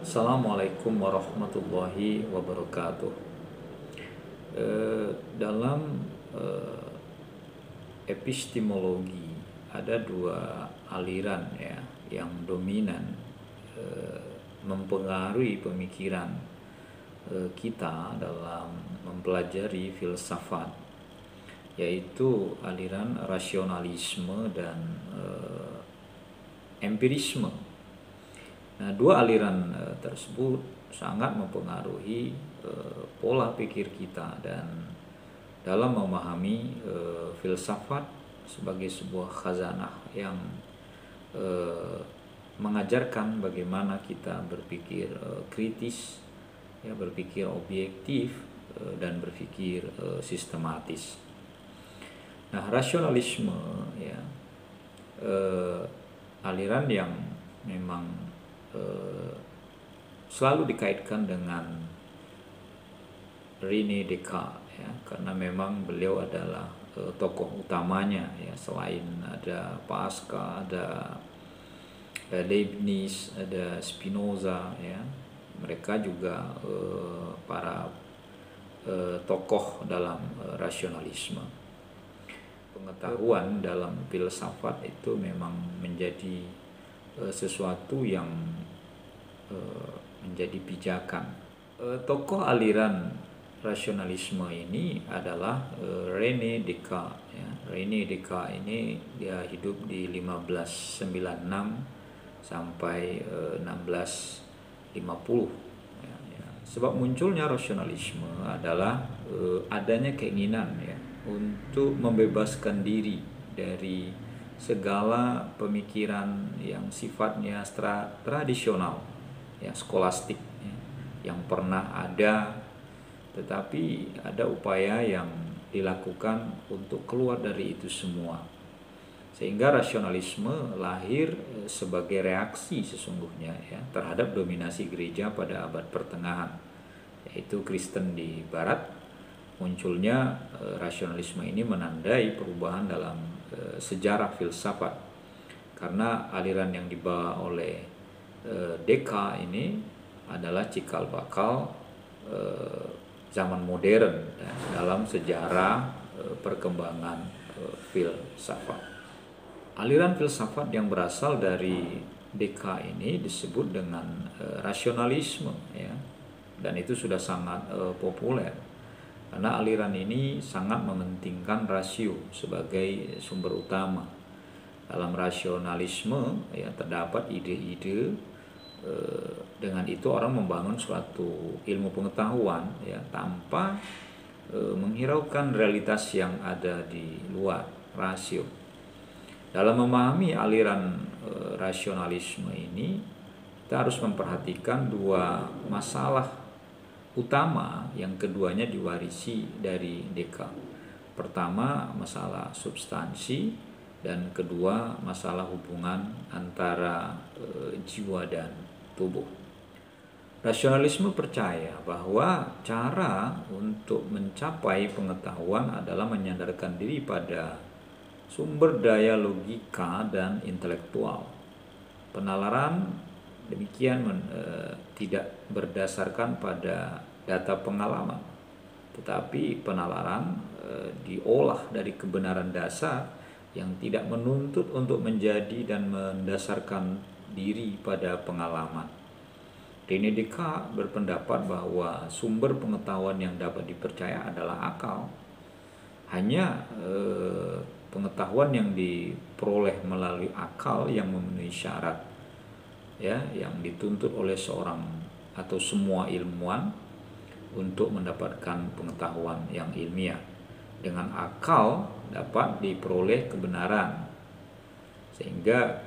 Assalamualaikum warahmatullahi wabarakatuh. Dalam epistemologi ada dua aliran ya yang dominan mempengaruhi pemikiran kita dalam mempelajari filsafat, yaitu aliran rasionalisme dan empirisme. Nah, dua aliran tersebut sangat mempengaruhi pola pikir kita dan dalam memahami filsafat sebagai sebuah khazanah yang mengajarkan bagaimana kita berpikir kritis, ya, berpikir objektif dan berpikir sistematis. Nah, rasionalisme ya aliran yang memang selalu dikaitkan dengan René Descartes ya, karena memang beliau adalah tokoh utamanya ya, selain ada Pascal, ada Leibniz, ada Spinoza ya. Mereka juga para tokoh dalam rasionalisme. Pengetahuan dalam filsafat itu memang menjadi sesuatu yang menjadi pijakan. Tokoh aliran rasionalisme ini adalah René Descartes ya. René Descartes ini dia hidup di 1596 sampai 1650 ya, ya. Sebab munculnya rasionalisme adalah adanya keinginan ya untuk membebaskan diri dari segala pemikiran yang sifatnya tradisional ya, skolastik ya, yang pernah ada, tetapi ada upaya yang dilakukan untuk keluar dari itu semua, sehingga rasionalisme lahir sebagai reaksi sesungguhnya ya terhadap dominasi gereja pada abad pertengahan, yaitu Kristen di Barat. Munculnya rasionalisme ini menandai perubahan dalam sejarah filsafat, karena aliran yang dibawa oleh Descartes ini adalah cikal bakal zaman modern ya, dalam sejarah perkembangan filsafat. Aliran filsafat yang berasal dari Descartes ini disebut dengan rasionalisme ya, dan itu sudah sangat populer karena aliran ini sangat mementingkan rasio sebagai sumber utama. Dalam rasionalisme ya terdapat ide-ide, dengan itu orang membangun suatu ilmu pengetahuan ya tanpa menghiraukan realitas yang ada di luar rasio. Dalam memahami aliran rasionalisme ini, kita harus memperhatikan dua masalah utama yang keduanya diwarisi dari Descartes. Pertama, masalah substansi, dan kedua, masalah hubungan antara jiwa dan tubuh. Rasionalisme percaya bahwa cara untuk mencapai pengetahuan adalah menyandarkan diri pada sumber daya logika dan intelektual. Penalaran demikian tidak berdasarkan pada data pengalaman, tetapi penalaran diolah dari kebenaran dasar yang tidak menuntut untuk menjadi dan mendasarkan diri pada pengalaman. René Descartes berpendapat bahwa sumber pengetahuan yang dapat dipercaya adalah akal. Hanya pengetahuan yang diperoleh melalui akal yang memenuhi syarat ya, yang dituntut oleh seorang atau semua ilmuwan untuk mendapatkan pengetahuan yang ilmiah. Dengan akal dapat diperoleh kebenaran, sehingga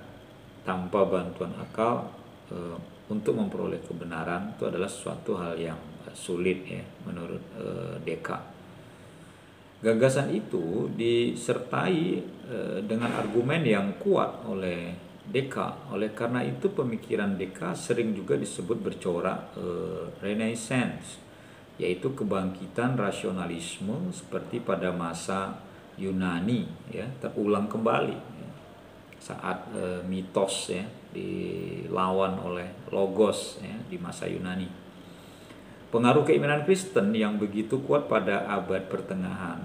tanpa bantuan akal untuk memperoleh kebenaran itu adalah suatu hal yang sulit ya menurut Descartes. Gagasan itu disertai dengan argumen yang kuat oleh Descartes. Oleh karena itu pemikiran Descartes sering juga disebut bercorak Renaissance, yaitu kebangkitan rasionalisme seperti pada masa Yunani ya, terulang kembali ya, saat mitos ya dilawan oleh logos ya, di masa Yunani. Pengaruh keimanan Kristen yang begitu kuat pada abad pertengahan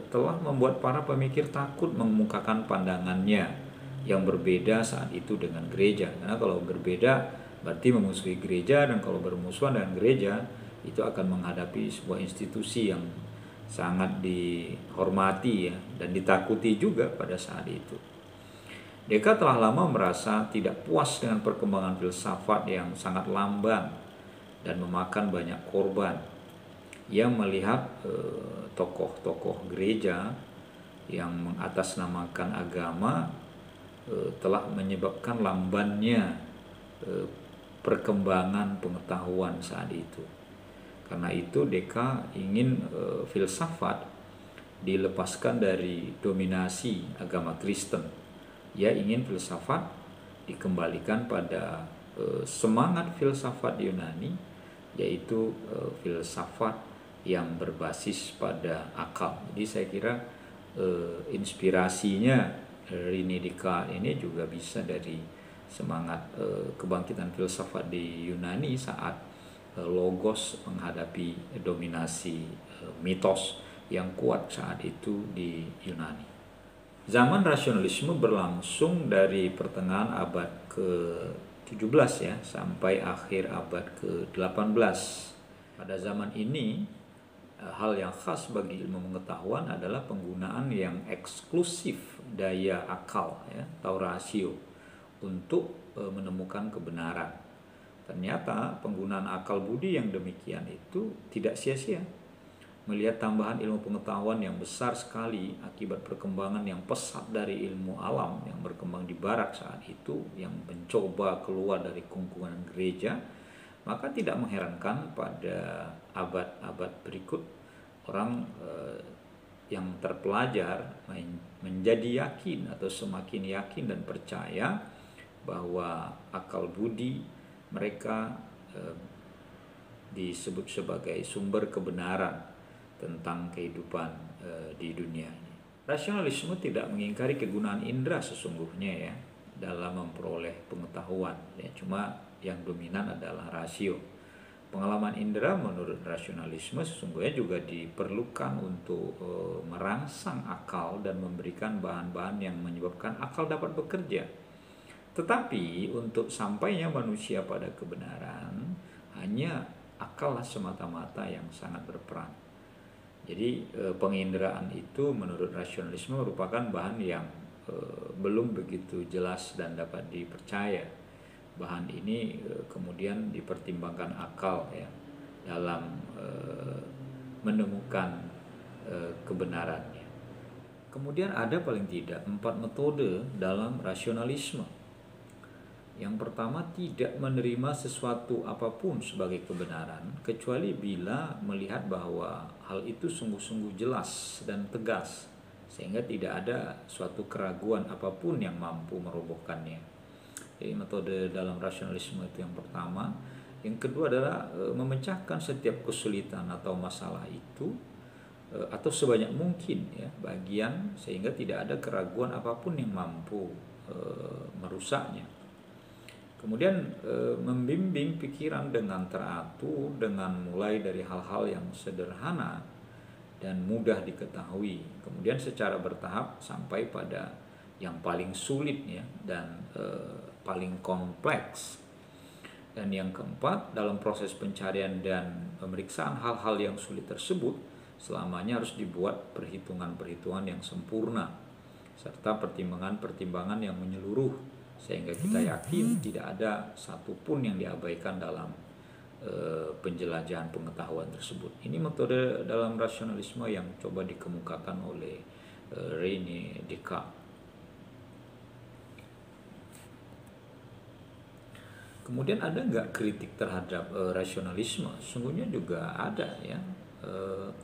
telah membuat para pemikir takut mengemukakan pandangannya yang berbeda saat itu dengan gereja. Karena kalau berbeda berarti memusuhi gereja, dan kalau bermusuhan dengan gereja itu akan menghadapi sebuah institusi yang sangat dihormati ya, dan ditakuti juga pada saat itu. Descartes telah lama merasa tidak puas dengan perkembangan filsafat yang sangat lamban dan memakan banyak korban. Ia melihat tokoh-tokoh gereja yang mengatasnamakan agama telah menyebabkan lambannya perkembangan pengetahuan saat itu. Karena itu Descartes ingin filsafat dilepaskan dari dominasi agama Kristen. Ia ingin filsafat dikembalikan pada semangat filsafat Yunani, yaitu filsafat yang berbasis pada akal. Jadi saya kira inspirasinya René Descartes ini juga bisa dari semangat kebangkitan filsafat di Yunani saat logos menghadapi dominasi mitos yang kuat saat itu di Yunani. Zaman rasionalisme berlangsung dari pertengahan abad ke-17 ya sampai akhir abad ke-18. Pada zaman ini hal yang khas bagi ilmu pengetahuan adalah penggunaan yang eksklusif daya akal ya, atau rasio untuk menemukan kebenaran. Ternyata penggunaan akal budi yang demikian itu tidak sia-sia. Melihat tambahan ilmu pengetahuan yang besar sekali akibat perkembangan yang pesat dari ilmu alam yang berkembang di barat saat itu, yang mencoba keluar dari kungkungan gereja, maka tidak mengherankan pada abad-abad berikut orang yang terpelajar menjadi yakin atau semakin yakin dan percaya bahwa akal budi mereka disebut sebagai sumber kebenaran tentang kehidupan di dunia ini. Rasionalisme tidak mengingkari kegunaan indera sesungguhnya ya dalam memperoleh pengetahuan ya, cuma yang dominan adalah rasio. Pengalaman indera menurut rasionalisme sesungguhnya juga diperlukan untuk merangsang akal dan memberikan bahan-bahan yang menyebabkan akal dapat bekerja. Tetapi untuk sampainya manusia pada kebenaran, hanya akal semata-mata yang sangat berperan. Jadi penginderaan itu menurut rasionalisme merupakan bahan yang belum begitu jelas dan dapat dipercaya. Bahan ini kemudian dipertimbangkan akal ya dalam menemukan kebenarannya. Kemudian ada paling tidak 4 metode dalam rasionalisme. Yang pertama, tidak menerima sesuatu apapun sebagai kebenaran kecuali bila melihat bahwa hal itu sungguh-sungguh jelas dan tegas sehingga tidak ada suatu keraguan apapun yang mampu merobohkannya. Jadi metode dalam rasionalisme itu yang pertama. Yang kedua adalah memecahkan setiap kesulitan atau masalah itu atau sebanyak mungkin ya bagian sehingga tidak ada keraguan apapun yang mampu merusaknya. Kemudian membimbing pikiran dengan teratur, dengan mulai dari hal-hal yang sederhana dan mudah diketahui, kemudian secara bertahap sampai pada yang paling sulit ya dan paling kompleks. Dan yang keempat, dalam proses pencarian dan pemeriksaan hal-hal yang sulit tersebut, selamanya harus dibuat perhitungan-perhitungan yang sempurna serta pertimbangan-pertimbangan yang menyeluruh sehingga kita yakin tidak ada satupun yang diabaikan dalam penjelajahan pengetahuan tersebut. Ini metode dalam rasionalisme yang coba dikemukakan oleh René Descartes. Kemudian ada nggak kritik terhadap rasionalisme? Sungguhnya juga ada ya.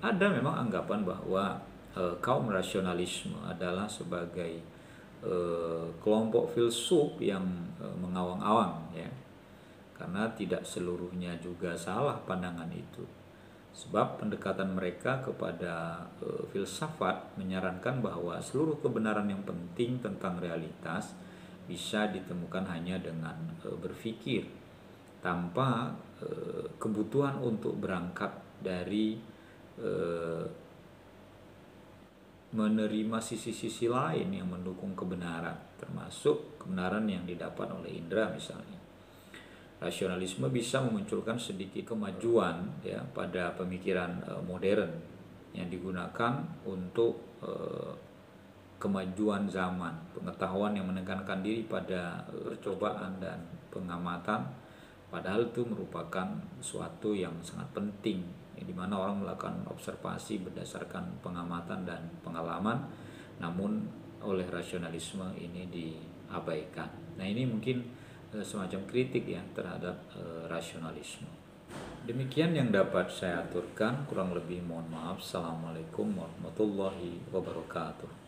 Ada memang anggapan bahwa kaum rasionalisme adalah sebagai kelompok filsuf yang mengawang-awang ya, karena tidak seluruhnya juga salah pandangan itu. Sebab pendekatan mereka kepada filsafat menyarankan bahwa seluruh kebenaran yang penting tentang realitas bisa ditemukan hanya dengan berpikir tanpa kebutuhan untuk berangkat dari menerima sisi-sisi lain yang mendukung kebenaran, termasuk kebenaran yang didapat oleh indera misalnya. Rasionalisme bisa memunculkan sedikit kemajuan ya pada pemikiran modern yang digunakan untuk kemajuan zaman, pengetahuan yang menekankan diri pada percobaan dan pengamatan, padahal itu merupakan suatu yang sangat penting, di mana orang melakukan observasi berdasarkan pengamatan dan pengalaman, namun oleh rasionalisme ini diabaikan. Nah, ini mungkin semacam kritik ya terhadap rasionalisme. Demikian yang dapat saya aturkan, kurang lebih mohon maaf. Assalamualaikum warahmatullahi wabarakatuh.